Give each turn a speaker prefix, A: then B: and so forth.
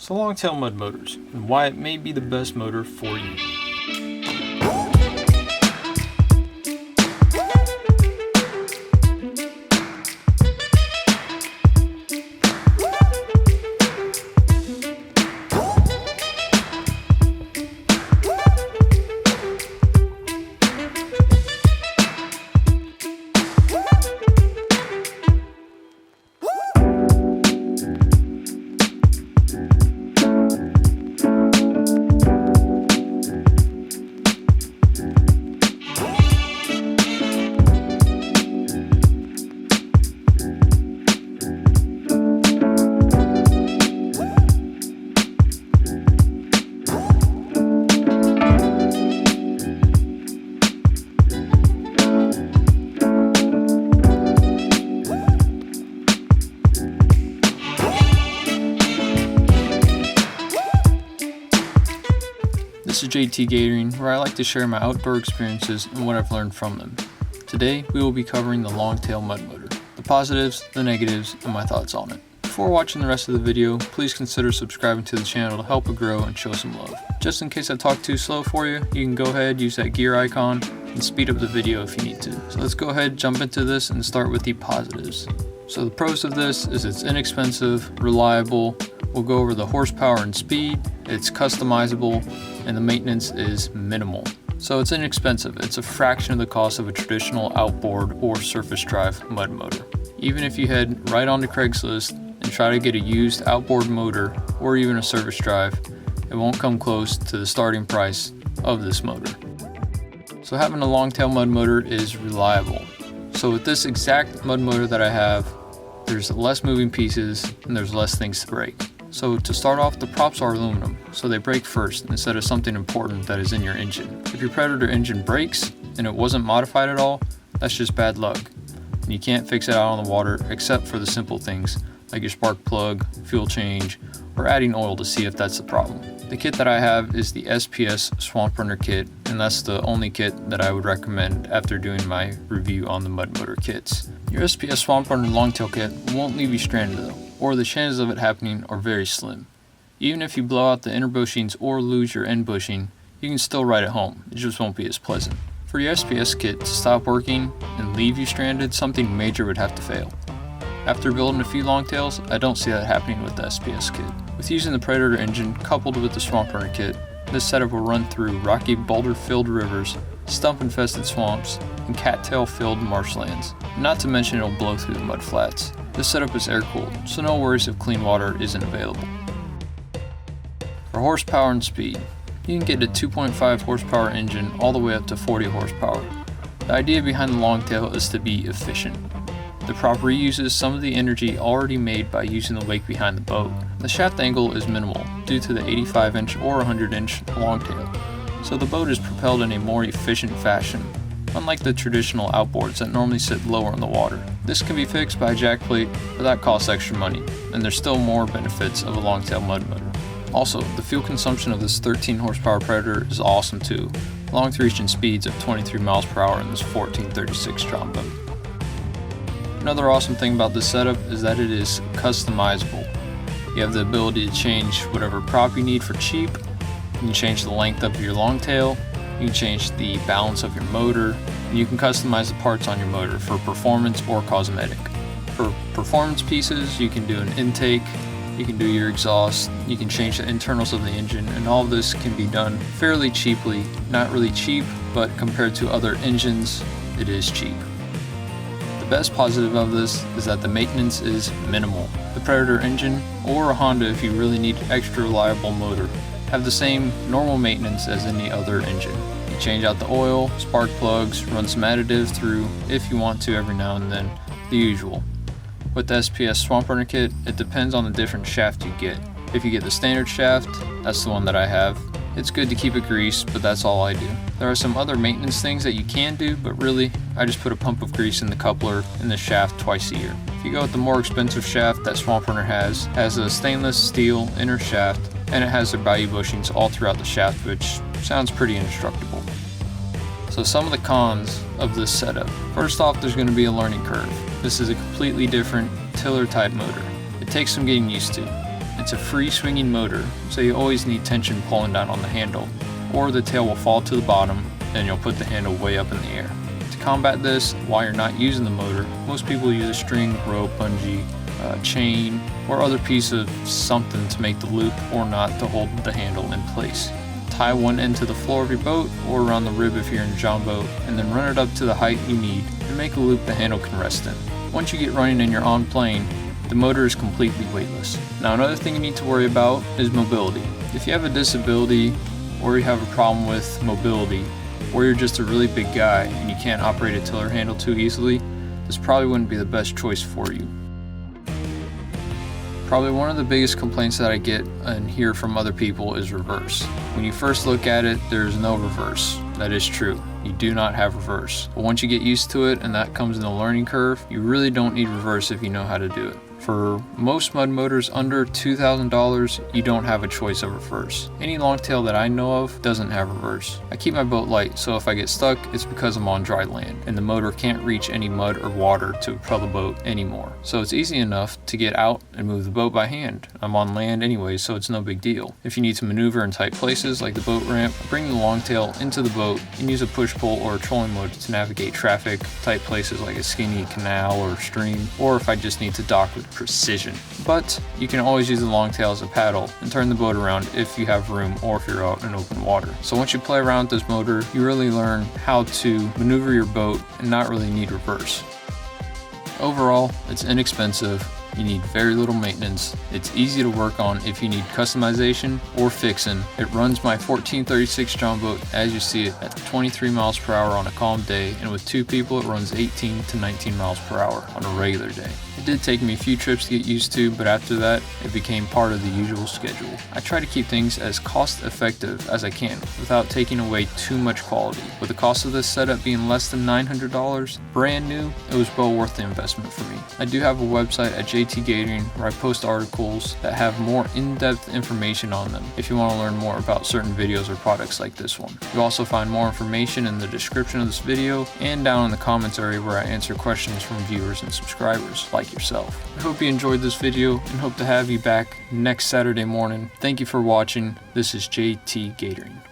A: So long-tail mud motors, and why it may be the best motor for you. This is JT Gatoring, where I like to share my outdoor experiences and what I've learned from them. Today, we will be covering the long-tail mud motor, the positives, the negatives, and my thoughts on it. Before watching the rest of the video, please consider subscribing to the channel to help it grow and show some love. Just in case I talk too slow for you, you can go ahead, use that gear icon, and speed up the video if you need to. So let's go ahead, jump into this, and start with the positives. So the pros of this is it's inexpensive, reliable, we'll go over the horsepower and speed, it's customizable, and the maintenance is minimal. So it's inexpensive. It's a fraction of the cost of a traditional outboard or surface drive mud motor. Even if you head right onto Craigslist and try to get a used outboard motor or even a surface drive, it won't come close to the starting price of this motor. So having a long-tail mud motor is reliable. So with this exact mud motor that I have, there's less moving pieces and there's less things to break. So to start off, the props are aluminum, so they break first instead of something important that is in your engine. If your Predator engine breaks and it wasn't modified at all, that's just bad luck. And you can't fix it out on the water except for the simple things like your spark plug, fuel change, or adding oil to see if that's the problem. The kit that I have is the SPS Swamp Runner kit, and that's the only kit that I would recommend after doing my review on the mud motor kits. Your SPS Swamp Runner longtail kit won't leave you stranded though, or the chances of it happening are very slim. Even if you blow out the inner bushings or lose your end bushing, you can still ride it home, it just won't be as pleasant. For your SPS kit to stop working and leave you stranded, something major would have to fail. After building a few longtails, I don't see that happening with the SPS kit. With using the Predator engine coupled with the Swamp Runner kit, this setup will run through rocky boulder-filled rivers, stump-infested swamps, and cattail-filled marshlands. Not to mention it'll blow through the mud flats. This setup is air-cooled, so no worries if clean water isn't available. For horsepower and speed, you can get a 2.5 horsepower engine all the way up to 40 horsepower. The idea behind the longtail is to be efficient. The prop reuses some of the energy already made by using the wake behind the boat. The shaft angle is minimal due to the 85-inch or 100-inch longtail, so the boat is propelled in a more efficient fashion, unlike the traditional outboards that normally sit lower in the water. This can be fixed by a jack plate, but that costs extra money, and there's still more benefits of a longtail mud motor. Also, the fuel consumption of this 13 horsepower Predator is awesome too, long reaching speeds of 23 miles per hour in this 1436 John boat. Another awesome thing about this setup is that it is customizable. You have the ability to change whatever prop you need for cheap. You can change the length of your longtail, you can change the balance of your motor, and you can customize the parts on your motor for performance or cosmetic. For performance pieces, you can do an intake, you can do your exhaust, you can change the internals of the engine, and all of this can be done fairly cheaply. Not really cheap, but compared to other engines, it is cheap. The best positive of this is that the maintenance is minimal. The Predator engine, or a Honda if you really need extra reliable motor, have the same normal maintenance as any other engine. You change out the oil, spark plugs, run some additive through if you want to every now and then, the usual. With the SPS Swamp Runner kit, it depends on the different shaft you get. If you get the standard shaft, that's the one that I have. It's good to keep it greased, but that's all I do. There are some other maintenance things that you can do, but really, I just put a pump of grease in the coupler and the shaft twice a year. If you go with the more expensive shaft that Swamp Runner has a stainless steel inner shaft, and it has their value bushings all throughout the shaft, which sounds pretty indestructible. So some of the cons of this setup. First off, there's going to be a learning curve. This is a completely different tiller type motor. It takes some getting used to. It's a free swinging motor, so you always need tension pulling down on the handle, or the tail will fall to the bottom and you'll put the handle way up in the air. To combat this, while you're not using the motor, most people use a string, rope, bungee, chain, or other piece of something to make the loop or knot to hold the handle in place. Tie one end to the floor of your boat or around the rib if you're in a john boat, and then run it up to the height you need and make a loop the handle can rest in. Once you get running and you're on plane, the motor is completely weightless. Now another thing you need to worry about is mobility. If you have a disability or you have a problem with mobility, or you're just a really big guy and you can't operate a tiller handle too easily, this probably wouldn't be the best choice for you. Probably one of the biggest complaints that I get and hear from other people is reverse. When you first look at it, there's no reverse. That is true. You do not have reverse. But once you get used to it, and that comes in the learning curve, you really don't need reverse if you know how to do it. For most mud motors under $2,000, you don't have a choice of reverse. Any longtail that I know of doesn't have reverse. I keep my boat light, so if I get stuck, it's because I'm on dry land, and the motor can't reach any mud or water to propel the boat anymore. So it's easy enough to get out and move the boat by hand. I'm on land anyway, so it's no big deal. If you need to maneuver in tight places like the boat ramp, bring the longtail into the boat and use a push-pull or a trolling motor to navigate traffic, tight places like a skinny canal or stream, or if I just need to dock with precision. But you can always use the longtail as a paddle and turn the boat around if you have room or if you're out in open water. So once you play around with this motor, you really learn how to maneuver your boat and not really need reverse. Overall, it's inexpensive. You need very little maintenance. It's easy to work on if you need customization or fixing. It runs my 1436 John boat as you see it at 23 miles per hour on a calm day, and with two people it runs 18 to 19 miles per hour on a regular day. It did take me a few trips to get used to, but after that it became part of the usual schedule. I try to keep things as cost effective as I can without taking away too much quality. With the cost of this setup being less than $900, brand new, it was well worth the investment for me. I do have a website at JT Gathering where I post articles that have more in-depth information on them if you want to learn more about certain videos or products like this one. You'll also find more information in the description of this video and down in the comments area where I answer questions from viewers and subscribers like yourself. I hope you enjoyed this video and hope to have you back next Saturday morning. Thank you for watching. This is JT Gathering.